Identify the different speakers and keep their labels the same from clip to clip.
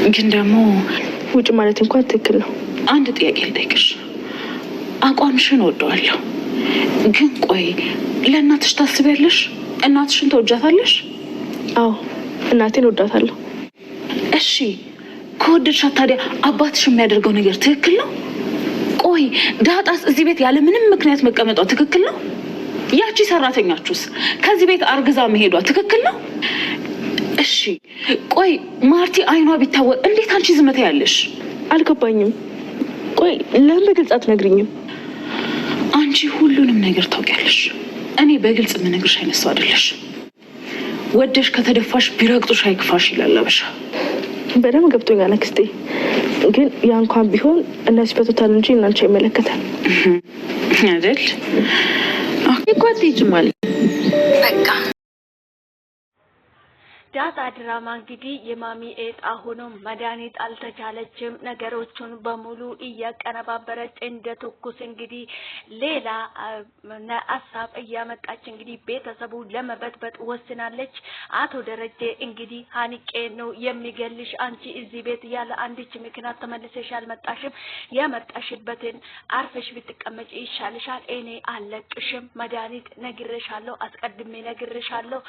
Speaker 1: ግን ደግሞ
Speaker 2: ውጭ ማለት እንኳን ትክክል ነው።
Speaker 1: አንድ ጥያቄ ልጠይቅሽ። አቋምሽን ወደዋለሁ፣ ግን ቆይ ለእናትሽ ታስቢያለሽ? እናትሽን ተወጃታለሽ?
Speaker 2: አዎ እናቴን ወዳታለሁ።
Speaker 1: እሺ ከወደድሻት ታዲያ አባትሽ የሚያደርገው ነገር ትክክል ነው? ቆይ ዳጣስ እዚህ ቤት ያለ ምንም ምክንያት መቀመጧ ትክክል ነው? ያቺ ሰራተኛችሁስ ከዚህ ቤት አርግዛ መሄዷ ትክክል ነው? እሺ ቆይ ማርቲ አይኗ ቢታወቅ እንዴት አንቺ ዝም ትያለሽ?
Speaker 2: አልገባኝም። ቆይ ለምን በግልጽ አትነግሪኝም?
Speaker 1: አንቺ ሁሉንም ነገር ታውቂያለሽ። እኔ በግልጽ የምነግርሽ አይነት ሰው አይደለሽ። ወደሽ ከተደፋሽ ቢረግጡሽ አይክፋሽ ይላል አበሻ።
Speaker 2: በደንብ ገብቶኛል አክስቴ። ግን ያ እንኳን ቢሆን እነሱ ፈቶታል እንጂ እናንቺ አይመለከታል
Speaker 1: አይደል?
Speaker 3: ይቆጥ ይችላል።
Speaker 1: በቃ
Speaker 4: ዳጣ ድራማ እንግዲህ የማሚ ኤጣ ሆኖ መድኃኒት አልተቻለችም። ነገሮቹን በሙሉ እያቀነባበረች እንደ ትኩስ እንግዲህ ሌላ ሀሳብ እያመጣች እንግዲህ ቤተሰቡ ለመበጥበጥ ወስናለች። አቶ ደረጀ እንግዲህ ሀኒቄ ነው የሚገልሽ፣ አንቺ እዚህ ቤት ያለ አንዲች ምክንያት ተመልሰሽ አልመጣሽም፣ የመጣሽበትን አርፈሽ ብትቀመጪ ይሻልሻል፣ እኔ አለቅሽም፣ መድኃኒት ነግሬሻለሁ፣ አስቀድሜ ነግሬሻለሁ፣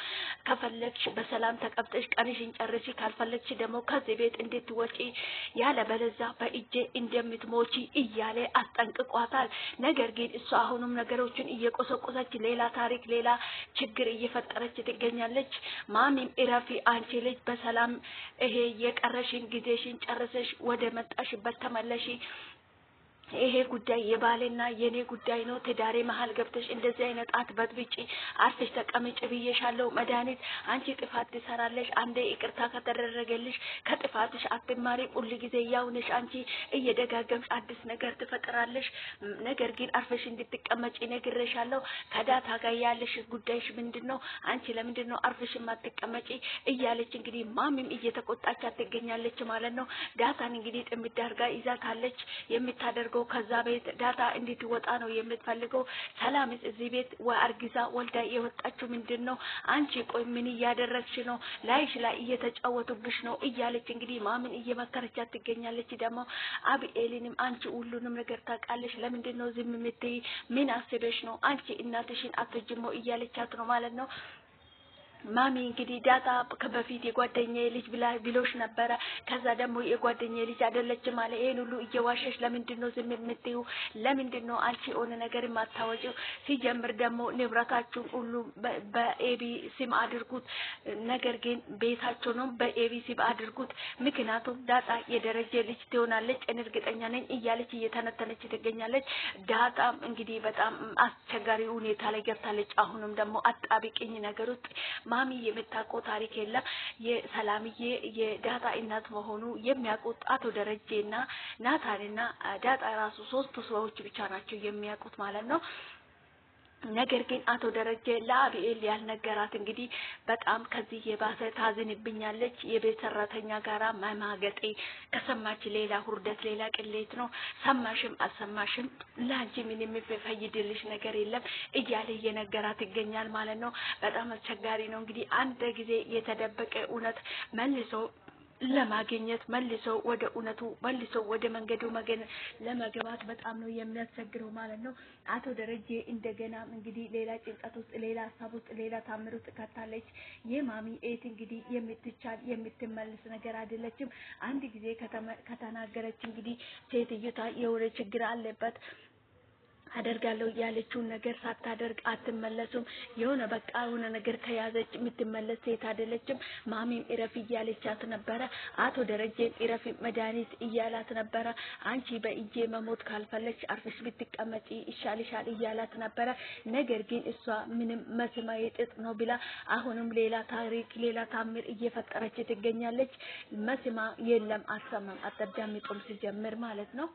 Speaker 4: ከፈለግሽ በሰላም ቀብጠሽ ቀንሽን ጨርሺ፣ ካልፈለግሽ ደግሞ ከዚህ ቤት እንድትወጪ፣ ያለ በለዛ በእጄ እንደምትሞቺ እያለ አስጠንቅቋታል። ነገር ግን እሷ አሁንም ነገሮችን እየቆሰቆሰች ሌላ ታሪክ ሌላ ችግር እየፈጠረች ትገኛለች። ማሚም እረፊ አንቺ ልጅ፣ በሰላም ይሄ የቀረሽን ጊዜሽን ጨርሰሽ ወደ መጣሽበት ተመለሺ፣ ይሄ ጉዳይ የባሌና የኔ ጉዳይ ነው። ትዳሬ መሀል ገብተሽ እንደዚህ አይነት አትበጥብጪ፣ አርፈሽ ተቀመጭ ብዬሻለሁ። መድኃኒት አንቺ ጥፋት ትሰራለሽ፣ አንዴ ይቅርታ ከተደረገልሽ ከጥፋትሽ አትማሪ፣ ሁሉ ጊዜ ያው ነሽ አንቺ፣ እየደጋገምሽ አዲስ ነገር ትፈጥራለሽ። ነገር ግን አርፈሽ እንድትቀመጪ ነግሬሻለሁ። ከዳታ ጋር ያለሽ ጉዳይሽ ምንድነው? አንቺ ለምንድነው አርፈሽ ማትቀመጪ? እያለች እንግዲህ ማሚም እየተቆጣች ትገኛለች ማለት ነው። ዳታን እንግዲህ ጥምድ አድርጋ ይዛታለች። የምታደርገው ከዛ ቤት ዳታ እንድትወጣ ነው የምትፈልገው። ሰላምስ እዚህ ቤት አርግዛ ወልዳ የወጣችው ምንድነው? አንቺ ቆይ ምን እያደረግሽ ነው? ላይሽ ላይ እየተጫወቱብሽ ነው እያለች እንግዲህ ማምን እየመከረቻት ትገኛለች። ደግሞ አብኤልንም አንቺ ሁሉንም ነገር ታውቃለሽ፣ ለምንድነው ዝም የምትይ? ምን አስበሽ ነው? አንቺ እናትሽን አትጅሞ እያለቻት ነው ማለት ነው። ማሚ እንግዲህ ዳታ ከበፊት የጓደኛዬ ልጅ ብሎሽ ነበረ፣ ከዛ ደግሞ የጓደኛዬ ልጅ አይደለችም አለ። ይሄን ሁሉ እየዋሸሽ ለምንድነው ዝም የምትይው? ለምንድነው አንቺ ሆነ ነገር ማታወጪው? ሲጀምር ደግሞ ንብረታችሁን ሁሉ በኤቢ ስም አድርጉት፣ ነገር ግን ቤታችሁንም በኤቢ ስም አድርጉት፣ ምክንያቱም ዳታ የደረጀ ልጅ ትሆናለች እርግጠኛ ነኝ እያለች እየተነተነች ትገኛለች። ዳታም እንግዲህ በጣም አስቸጋሪ ሁኔታ ላይ ገብታለች። አሁንም ደግሞ አጣብቂኝ ነገር ውስጥ ማሚ የምታውቀው ታሪክ የለም። የሰላምዬ የዳታ እናት መሆኑ የሚያውቁት አቶ ደረጀና ናታንና ዳታ ራሱ ሶስቱ ሰዎች ብቻ ናቸው የሚያውቁት ማለት ነው። ነገር ግን አቶ ደረጀ ለአብኤል ያልነገራት እንግዲህ በጣም ከዚህ የባሰ ታዝንብኛለች። የቤት ሰራተኛ ጋራ ማማገጤ ከሰማች ሌላ ሁርደት ሌላ ቅሌት ነው። ሰማሽም አልሰማሽም ላንቺ ምን የሚፈይድልሽ ነገር የለም እያለ እየነገራት ይገኛል ማለት ነው። በጣም አስቸጋሪ ነው እንግዲህ አንድ ጊዜ የተደበቀ እውነት መልሶ ለማግኘት መልሶ ወደ እውነቱ መልሶ ወደ መንገዱ ለመግባት በጣም ነው የሚያስቸግረው ማለት ነው። አቶ ደረጀ እንደገና እንግዲህ ሌላ ጭንቀት ውስጥ ሌላ ሀሳብ ውስጥ ሌላ ታምር ውስጥ ከታለች። የማሚ ኤት እንግዲህ የምትቻል የምትመልስ ነገር አይደለችም። አንድ ጊዜ ከተናገረች እንግዲህ ሴትዮታ የሆነ ችግር አለበት አደርጋለሁ ያለችውን ነገር ሳታደርግ አትመለሱም። የሆነ በቃ የሆነ ነገር ከያዘች የምትመለስ ሴት አይደለችም። ማሚም ኢረፊ እያለቻት ነበረ። አቶ ደረጀም ኢረፊ መድኃኒት እያላት ነበረ። አንቺ በእጄ መሞት ካልፈለግሽ አርፈሽ ብትቀመጪ ይሻልሻል እያላት ነበረ። ነገር ግን እሷ ምንም መስማዬ ጥጥ ነው ብላ አሁንም ሌላ ታሪክ ሌላ ታምር እየፈጠረች ትገኛለች። መስማ የለም አትሰማም አታዳምጡም ሲጀምር ማለት ነው።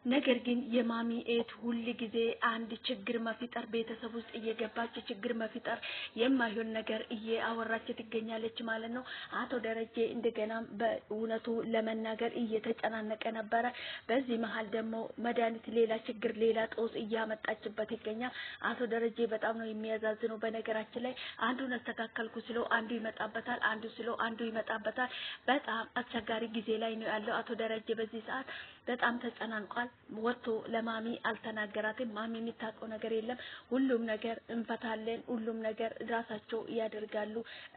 Speaker 4: ነገር ግን የማሚ ኤት ሁሉ ጊዜ አንድ ችግር መፍጠር ቤተሰብ ውስጥ እየገባች ችግር መፍጠር የማይሆን ነገር እያወራች ትገኛለች ማለት ነው። አቶ ደረጀ እንደገና በእውነቱ ለመናገር እየተጨናነቀ ነበረ። በዚህ መሃል ደግሞ መድኃኒት ሌላ ችግር ሌላ ጦስ እያመጣችበት ይገኛል። አቶ ደረጀ በጣም ነው የሚያዛዝነው። በነገራችን ላይ አንዱን አስተካከልኩ ስለው አንዱ ይመጣበታል፣ አንዱ ስለው አንዱ ይመጣበታል። በጣም አስቸጋሪ ጊዜ ላይ ነው ያለው አቶ ደረጀ በዚህ ሰዓት በጣም ተጨናንቋል። ወጥቶ ለማሚ አልተናገራትም። ማሚ የሚታውቀው ነገር የለም። ሁሉም ነገር እንፈታለን፣ ሁሉም ነገር ራሳቸው ያደርጋሉ፣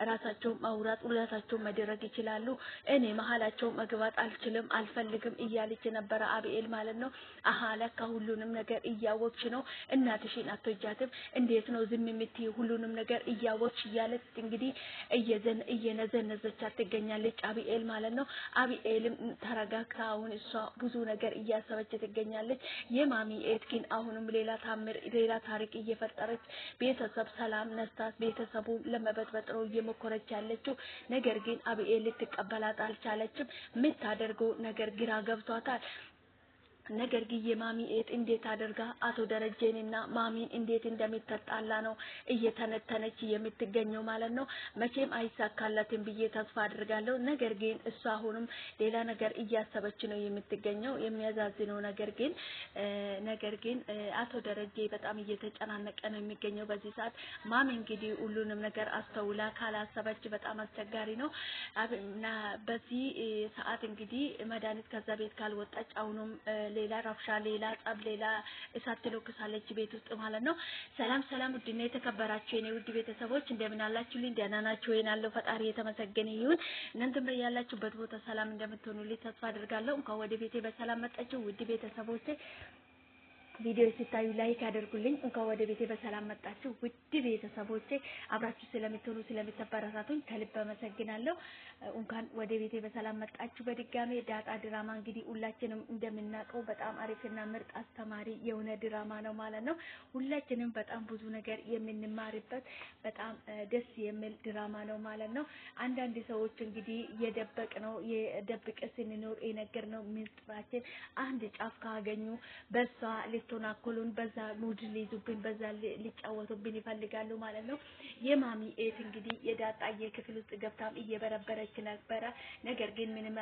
Speaker 4: ራሳቸው ማውራት ራሳቸው መድረግ ይችላሉ፣ እኔ መሀላቸው መግባት አልችልም አልፈልግም እያለች ነበረ አብኤል ማለት ነው። አሃ ለካ ሁሉንም ነገር እያወቅሽ ነው፣ እናትሽን አትወጃትም፣ እንዴት ነው ዝም የምትይው ሁሉንም ነገር እያወቅሽ እያለች እንግዲህ እየነዘነዘቻት ትገኛለች አብኤል ማለት ነው። አብኤልም ተረጋግታ አሁን እሷ ብዙ ነገር እያሰበች ትገኛለች። የማሚ ኤት ግን አሁንም ሌላ ታሪክ እየፈጠረች ቤተሰብ ሰላም ነስታት ቤተሰቡን ለመበጥበጥ ነው እየሞከረች ያለችው። ነገር ግን አብኤል ልትቀበላት አልቻለችም። የምታደርገው ነገር ግራ ገብቷታል። ነገር ግን የማሚ ኤት እንዴት አድርጋ አቶ ደረጀንና ማሚን እንዴት እንደምትጣላ ነው እየተነተነች የምትገኘው ማለት ነው። መቼም አይሳካላትም ብዬ ተስፋ አድርጋለሁ። ነገር ግን እሷ አሁንም ሌላ ነገር እያሰበች ነው የምትገኘው። የሚያዛዝነው ነገር ግን አቶ ደረጀ በጣም እየተጨናነቀ ነው የሚገኘው በዚህ ሰዓት። ማሚ እንግዲህ ሁሉንም ነገር አስተውላ ካላሰበች በጣም አስቸጋሪ ነው እና በዚህ ሰዓት እንግዲህ መድኃኒት ከዛ ቤት ካልወጣች አሁንም ሌላ ረብሻ ሌላ ጸብ ሌላ እሳት ትለኩሳለች ቤት ውስጥ ማለት ነው። ሰላም ውድና የተከበራችሁ የኔ ውድ ቤተሰቦች እንደምን አላችሁልኝ? ደህና ናችሁ ወይ? ያለው ፈጣሪ የተመሰገነ ይሁን። እናንተም በያላችሁበት ቦታ ሰላም እንደምትሆኑልኝ ተስፋ አድርጋለሁ። እንኳን ወደ ቤቴ በሰላም መጣችሁ ውድ ቤተሰቦቼ። ቪዲዮ ሲታዩ ላይክ አድርጉልኝ። እንኳን ወደ ቤቴ በሰላም መጣችሁ ውድ ቤተሰቦቼ። አብራችሁ ስለምትሆኑ ስለምትበረታቱኝ ከልብ አመሰግናለሁ። እንኳን ወደ ቤቴ በሰላም መጣችሁ በድጋሜ። ዳጣ ድራማ እንግዲህ ሁላችንም እንደምናውቀው በጣም አሪፍና ምርጥ አስተማሪ የሆነ ድራማ ነው ማለት ነው። ሁላችንም በጣም ብዙ ነገር የምንማርበት በጣም ደስ የሚል ድራማ ነው ማለት ነው። አንዳንድ ሰዎች እንግዲህ የደብቀ ስንኖር የነገርነው ምስጢራችን አንድ ጫፍ ካገኙ በሷ ሊተናኮሉን በዛ ሙድ ሊይዙብን በዛ ሊጫወቱብን ይፈልጋሉ ማለት ነው። የማሚ ኤት እንግዲህ የዳጣዬ ክፍል ውስጥ ገብታም እየበረበረች ነበረ። ነገር ግን ምንም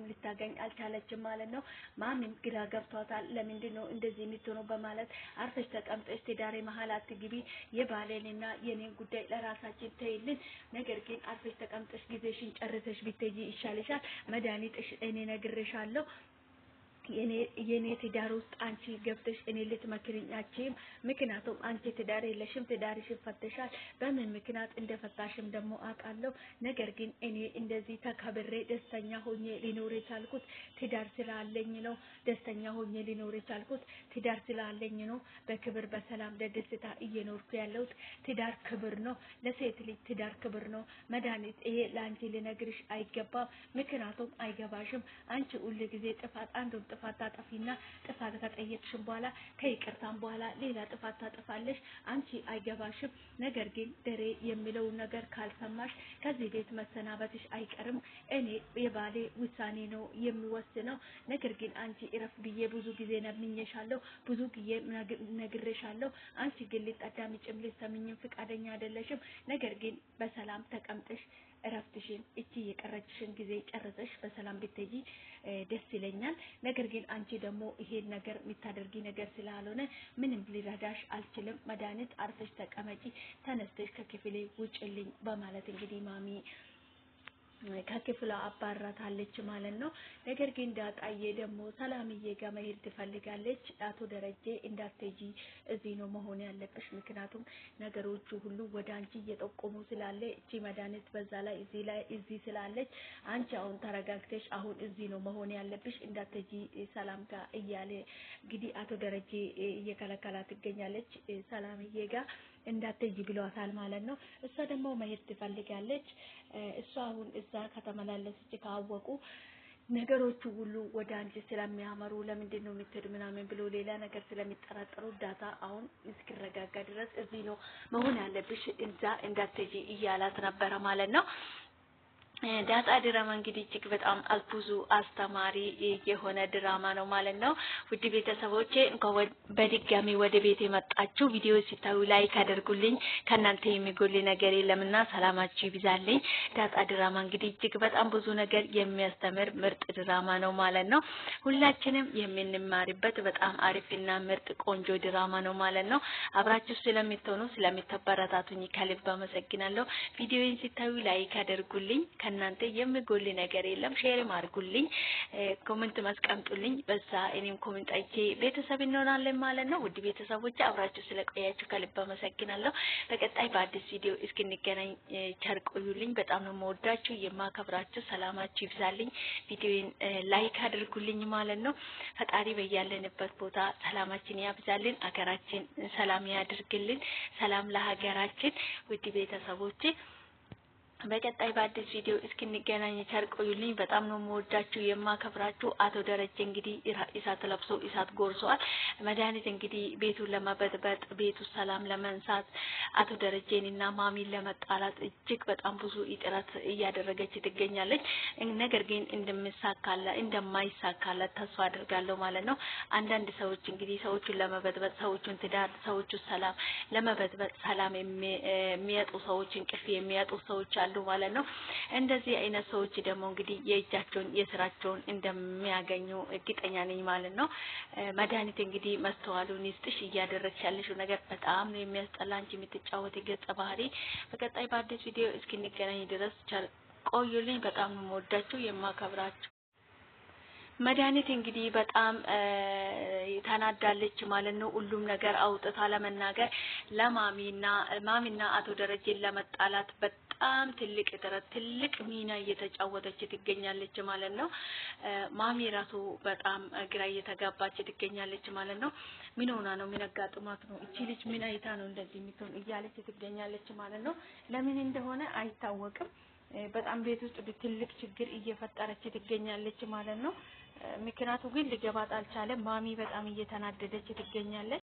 Speaker 4: ልታገኝ አልቻለችም ማለት ነው። ማሚም ግራ ገብቷታል። ለምንድን ነው እንደዚህ የምትሆነው በማለት አርፈሽ ተቀምጠሽ ትዳሬ መሀል አትግቢ፣ የባሌንና የኔን ጉዳይ ለራሳችን ተይልን፣ ነገር ግን አርፈሽ ተቀምጠሽ ጊዜሽን ጨርሰሽ ብትይ ይሻልሻል። መድኃኒትሽ እኔ ነግሬሻለሁ። የኔ ትዳር ውስጥ አንቺ ገብተሽ እኔ ልትመክሪኛችም፣ ምክንያቱም አንቺ ትዳር የለሽም፣ ትዳርሽን ፈተሻል። በምን ምክንያት እንደፈታሽም ደግሞ አውቃለሁ። ነገር ግን እኔ እንደዚህ ተከብሬ ደስተኛ ሆኜ ሊኖር የቻልኩት ትዳር ስላለኝ ነው። ደስተኛ ሆኜ ሊኖር የቻልኩት ትዳር ስላለኝ ነው። በክብር በሰላም በደስታ እየኖርኩ ያለሁት። ትዳር ክብር ነው። ለሴት ልጅ ትዳር ክብር ነው። መድኃኒት ይሄ ለአንቺ ልነግርሽ አይገባም፣ ምክንያቱም አይገባሽም። አንቺ ሁሉ ጊዜ ጥፋት አንዱን ጥፋት ታጠፊና ጥፋት ከጠየቅሽም በኋላ ከይቅርታም በኋላ ሌላ ጥፋት ታጠፋለሽ። አንቺ አይገባሽም። ነገር ግን ደሬ የሚለው ነገር ካልሰማሽ ከዚህ ቤት መሰናበትሽ አይቀርም። እኔ የባሌ ውሳኔ ነው የሚወስነው። ነገር ግን አንቺ እረፍ ብዬ ብዙ ጊዜ ነግሬሻለሁ፣ ብዙ ጊዜ ነግሬሻለሁ። አንቺ ግን ልታዳምጪም ልትሰሚኝም ፍቃደኛ አይደለሽም። ነገር ግን በሰላም ተቀምጠሽ እረፍትሽን እቺ የቀረችሽን ጊዜ ጨርሰሽ በሰላም ብትሄጂ ደስ ይለኛል። ነገር ግን አንቺ ደግሞ ይሄን ነገር የምታደርጊ ነገር ስላልሆነ ምንም ሊረዳሽ አልችልም። መድኃኒት አርፈሽ ተቀመጪ፣ ተነስተሽ ከክፍሌ ውጭልኝ በማለት እንግዲህ ማሚ ከክፍሏ አባራታለች ማለት ነው። ነገር ግን ዳጣዬ ደግሞ ሰላምዬ ጋር መሄድ ትፈልጋለች። አቶ ደረጀ እንዳትሄጂ እዚህ ነው መሆን ያለብሽ፣ ምክንያቱም ነገሮቹ ሁሉ ወደ አንቺ እየጠቆሙ ስላለ እቺ መድኃኒት በዛ ላይ እዚህ ስላለች አንቺ አሁን ተረጋግተሽ አሁን እዚህ ነው መሆን ያለብሽ፣ እንዳትሄጂ ሰላም ጋር እያለ እንግዲህ አቶ ደረጀ እየከለከላት ትገኛለች። ሰላምዬ ጋር እንዳትሄጂ ብሏታል ማለት ነው። እሷ ደግሞ መሄድ ትፈልጋለች። እሷ አሁን እዛ ከተመላለሰች ካወቁ ነገሮቹ ሁሉ ወደ አንቺ ስለሚያመሩ ለምንድን ነው የምትሄድ ምናምን ብሎ ሌላ ነገር ስለሚጠራጠሩ ዳታ አሁን እስኪረጋጋ ድረስ እዚህ ነው መሆን ያለብሽ፣ እዛ እንዳትሄጂ እያላት ነበረ ማለት ነው። ዳጣ ድራማ እንግዲህ እጅግ በጣም ብዙ አስተማሪ የሆነ ድራማ ነው ማለት ነው። ውድ ቤተሰቦቼ እንኳን በድጋሚ ወደ ቤት የመጣችሁ ቪዲዮ ሲታዩ ላይክ አድርጉልኝ። ከናንተ የሚጎል ነገር የለምና ሰላማችሁ ይብዛልኝ። ዳጣ ድራማ እንግዲህ እጅግ በጣም ብዙ ነገር የሚያስተምር ምርጥ ድራማ ነው ማለት ነው። ሁላችንም የምንማርበት በጣም አሪፍና ምርጥ ቆንጆ ድራማ ነው ማለት ነው። አብራችሁ ስለምትሆኑ ስለምትበረታቱኝ ከልብ አመሰግናለሁ። ቪዲዮውን ሲታዩ ላይክ አድርጉልኝ። ከናንተ የሚጎል ነገር የለም። ሼር አድርጉልኝ፣ ኮሜንት ማስቀምጡልኝ። በዛ እኔም ኮሜንት አይቼ ቤተሰብ እንሆናለን ማለት ነው። ውድ ቤተሰቦች አብራችሁ ስለቆያችሁ ከልብ አመሰግናለሁ። በቀጣይ በአዲስ ቪዲዮ እስክንገናኝ ቸር ቆዩልኝ። በጣም ነው የምወዳችሁ የማከብራችሁ። ሰላማችሁ ይብዛልኝ። ቪዲዮን ላይክ አድርጉልኝ ማለት ነው። ፈጣሪ በያለንበት ቦታ ሰላማችን ያብዛልን፣ አገራችን ሰላም ያድርግልን። ሰላም ለሀገራችን። ውድ ቤተሰቦች በቀጣይ በአዲስ ቪዲዮ እስክንገናኝ ቸር ቆዩልኝ። በጣም ነው የምወዳችሁ የማከብራችሁ። አቶ ደረጀ እንግዲህ ኢሳት ለብሶ ኢሳት ጎርሷል። መድኃኒት እንግዲህ ቤቱን ለመበጥበጥ ቤቱ ሰላም ለመንሳት አቶ ደረጀንና ማሚን ለመጣላት እጅግ በጣም ብዙ ጥረት እያደረገች ትገኛለች። ነገር ግን እንደማይሳካላት ተስፋ አድርጋለሁ ማለት ነው። አንዳንድ ሰዎች እንግዲህ ሰዎችን ለመበጥበጥ ሰዎችን ትዳር ሰዎችን ሰላም ለመበጥበጥ ሰላም የሚያጡ ሰዎች እንቅልፍ የሚያጡ ሰዎች አሉ ማለት ነው። እንደዚህ አይነት ሰዎች ደግሞ እንግዲህ የእጃቸውን የስራቸውን እንደሚያገኙ እርግጠኛ ነኝ ማለት ነው። መድኃኒት እንግዲህ መስተዋሉን ይስጥሽ። እያደረግሽ ያለሽው ነገር በጣም ነው የሚያስጠላ። አንቺ የምትጫወት ገጸ ባህሪ። በቀጣይ በአዲስ ቪዲዮ እስክንገናኝ ድረስ ቆዩልኝ። በጣም ነው የምወዳችሁ የማከብራችሁ። መድኃኒት እንግዲህ በጣም ተናዳለች ማለት ነው። ሁሉም ነገር አውጥታ ለመናገር ማሚና አቶ ደረጀን ለመጣላት በጣም ትልቅ ጥረት ትልቅ ሚና እየተጫወተች ትገኛለች ማለት ነው። ማሚ ራሱ በጣም ግራ እየተጋባች ትገኛለች ማለት ነው። ምን ሆና ነው? ምን አጋጥሟት ነው? እቺ ልጅ ምን አይታ ነው እንደዚህ የምትሆን እያለች ትገኛለች ማለት ነው። ለምን እንደሆነ አይታወቅም። በጣም ቤት ውስጥ ትልቅ ችግር እየፈጠረች ትገኛለች ማለት ነው። ምክንያቱ ግን ሊገባት አልቻለም። ማሚ በጣም እየተናደደች ትገኛለች።